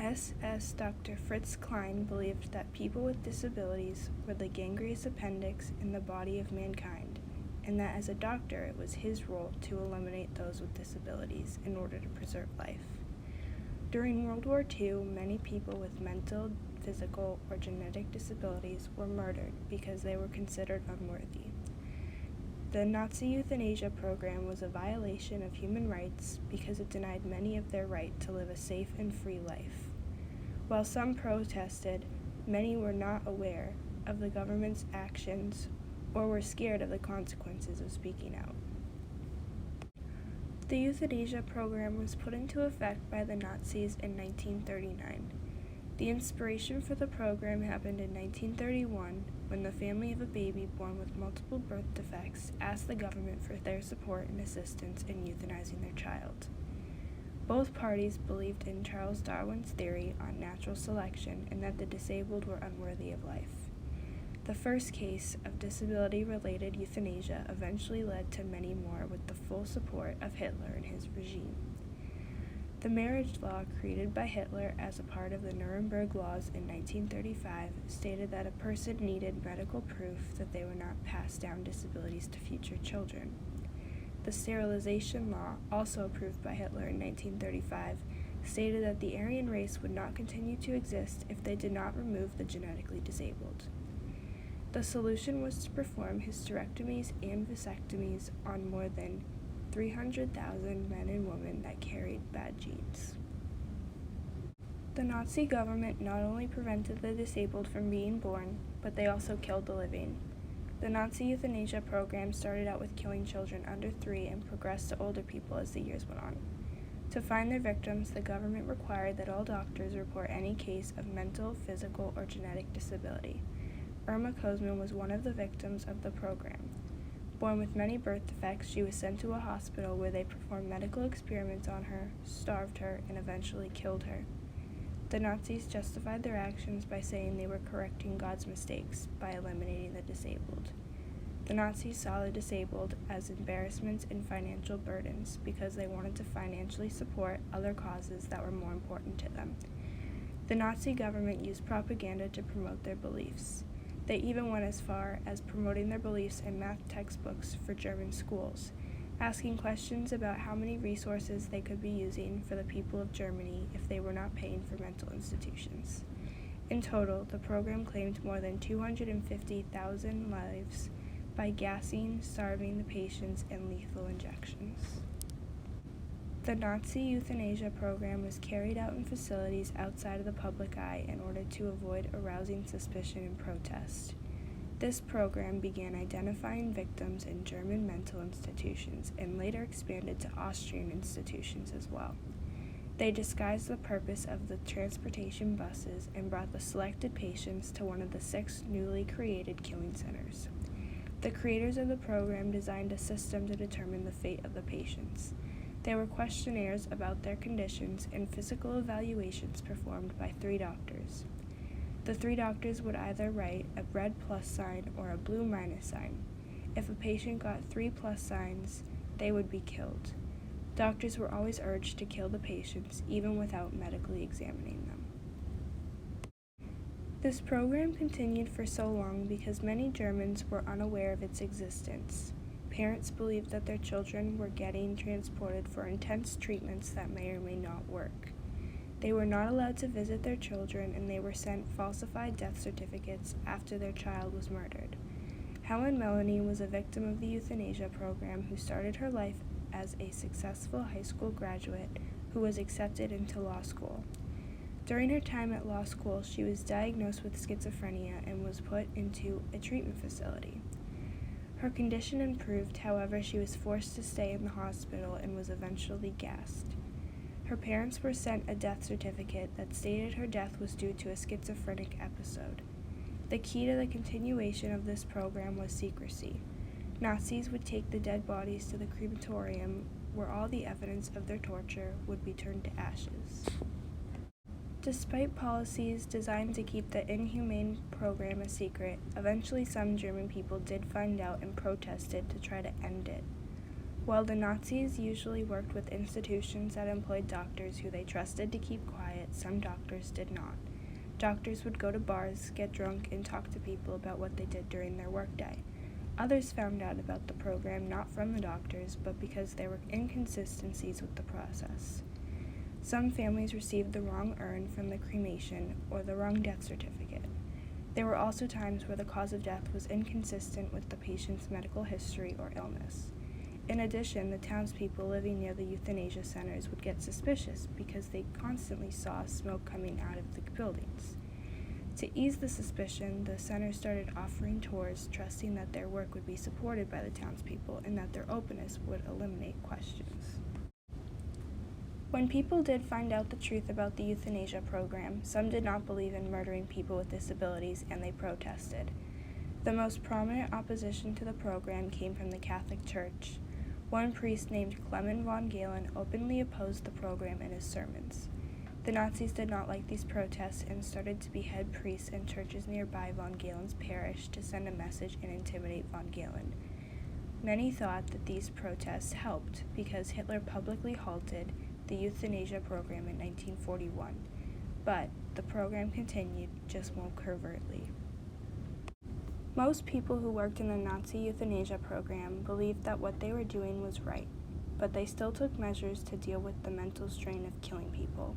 SS Dr. Fritz Klein believed that people with disabilities were the gangrenous appendix in the body of mankind, and that as a doctor it was his role to eliminate those with disabilities in order to preserve life. During World War II, many people with mental, physical, or genetic disabilities were murdered because they were considered unworthy. The Nazi euthanasia program was a violation of human rights because it denied many of their right to live a safe and free life. While some protested, many were not aware of the government's actions or were scared of the consequences of speaking out. The euthanasia program was put into effect by the Nazis in 1939. The inspiration for the program happened in 1931 when the family of a baby born with multiple birth defects asked the government for their support and assistance in euthanizing their child. Both parties believed in Charles Darwin's theory on natural selection and that the disabled were unworthy of life. The first case of disability-related euthanasia eventually led to many more with the full support of Hitler and his regime. The marriage law created by Hitler as a part of the Nuremberg Laws in 1935 stated that a person needed medical proof that they would not pass down disabilities to future children. The sterilization law, also approved by Hitler in 1935, stated that the Aryan race would not continue to exist if they did not remove the genetically disabled. The solution was to perform hysterectomies and vasectomies on more than 300,000 men and women that carried bad genes. The Nazi government not only prevented the disabled from being born, but they also killed the living. The Nazi euthanasia program started out with killing children under 3 and progressed to older people as the years went on. To find their victims, the government required that all doctors report any case of mental, physical, or genetic disability. Irma Kozman was one of the victims of the program. Born with many birth defects, she was sent to a hospital where they performed medical experiments on her, starved her, and eventually killed her. The Nazis justified their actions by saying they were correcting God's mistakes by eliminating the disabled. The Nazis saw the disabled as embarrassments and financial burdens because they wanted to financially support other causes that were more important to them. The Nazi government used propaganda to promote their beliefs. They even went as far as promoting their beliefs in math textbooks for German schools, asking questions about how many resources they could be using for the people of Germany if they were not paying for mental institutions. In total, the program claimed more than 250,000 lives by gassing, starving the patients, and lethal injections. The Nazi euthanasia program was carried out in facilities outside of the public eye in order to avoid arousing suspicion and protest. This program began identifying victims in German mental institutions and later expanded to Austrian institutions as well. They disguised the purpose of the transportation buses and brought the selected patients to one of the 6 newly created killing centers. The creators of the program designed a system to determine the fate of the patients. There were questionnaires about their conditions and physical evaluations performed by 3 doctors. The 3 doctors would either write a red plus sign or a blue minus sign. If a patient got 3 plus signs, they would be killed. Doctors were always urged to kill the patients, even without medically examining them. This program continued for so long because many Germans were unaware of its existence. Parents believed that their children were getting transported for intense treatments that may or may not work. They were not allowed to visit their children, and they were sent falsified death certificates after their child was murdered. Helen Melanie was a victim of the euthanasia program who started her life as a successful high school graduate who was accepted into law school. During her time at law school, she was diagnosed with schizophrenia and was put into a treatment facility. Her condition improved, however, she was forced to stay in the hospital and was eventually gassed. Her parents were sent a death certificate that stated her death was due to a schizophrenic episode. The key to the continuation of this program was secrecy. Nazis would take the dead bodies to the crematorium, where all the evidence of their torture would be turned to ashes. Despite policies designed to keep the inhumane program a secret, eventually some German people did find out and protested to try to end it. While the Nazis usually worked with institutions that employed doctors who they trusted to keep quiet, some doctors did not. Doctors would go to bars, get drunk, and talk to people about what they did during their workday. Others found out about the program not from the doctors, but because there were inconsistencies with the process. Some families received the wrong urn from the cremation or the wrong death certificate. There were also times where the cause of death was inconsistent with the patient's medical history or illness. In addition, the townspeople living near the euthanasia centers would get suspicious because they constantly saw smoke coming out of the buildings. To ease the suspicion, the center started offering tours, trusting that their work would be supported by the townspeople and that their openness would eliminate questions. When people did find out the truth about the euthanasia program, some did not believe in murdering people with disabilities and they protested. The most prominent opposition to the program came from the Catholic Church. One priest named Clement von Galen openly opposed the program in his sermons. The Nazis did not like these protests and started to behead priests in churches nearby von Galen's parish to send a message and intimidate von Galen. Many thought that these protests helped because Hitler publicly halted the euthanasia program in 1941, but the program continued, just more covertly. Most people who worked in the Nazi euthanasia program believed that what they were doing was right, but they still took measures to deal with the mental strain of killing people.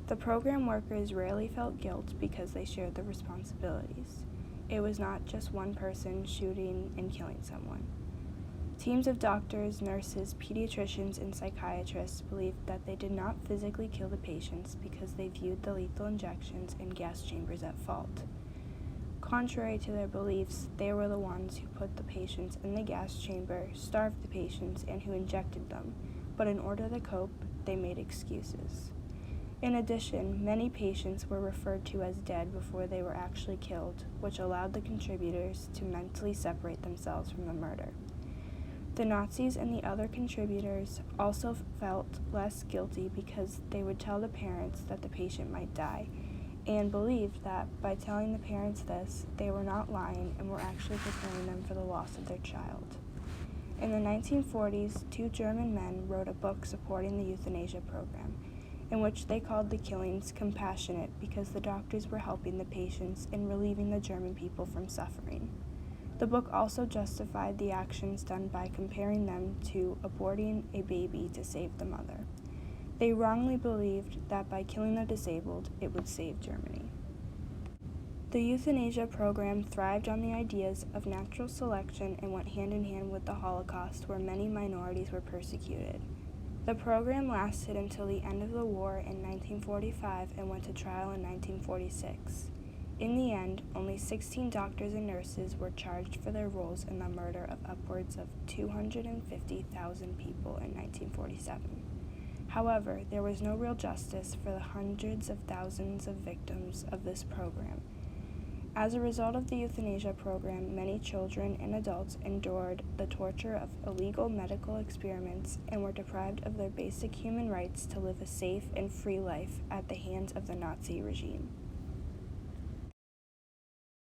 The program workers rarely felt guilt because they shared the responsibilities. It was not just one person shooting and killing someone. Teams of doctors, nurses, pediatricians, and psychiatrists believed that they did not physically kill the patients because they viewed the lethal injections and gas chambers at fault. Contrary to their beliefs, they were the ones who put the patients in the gas chamber, starved the patients, and who injected them, but in order to cope, they made excuses. In addition, many patients were referred to as dead before they were actually killed, which allowed the contributors to mentally separate themselves from the murder. The Nazis and the other contributors also felt less guilty because they would tell the parents that the patient might die, and believed that by telling the parents this, they were not lying and were actually preparing them for the loss of their child. In the 1940s, two German men wrote a book supporting the euthanasia program, in which they called the killings compassionate because the doctors were helping the patients and relieving the German people from suffering. The book also justified the actions done by comparing them to aborting a baby to save the mother. They wrongly believed that by killing the disabled, it would save Germany. The euthanasia program thrived on the ideas of natural selection and went hand in hand with the Holocaust, where many minorities were persecuted. The program lasted until the end of the war in 1945 and went to trial in 1946. In the end, only 16 doctors and nurses were charged for their roles in the murder of upwards of 250,000 people in 1947. However, there was no real justice for the hundreds of thousands of victims of this program. As a result of the euthanasia program, many children and adults endured the torture of illegal medical experiments and were deprived of their basic human rights to live a safe and free life at the hands of the Nazi regime.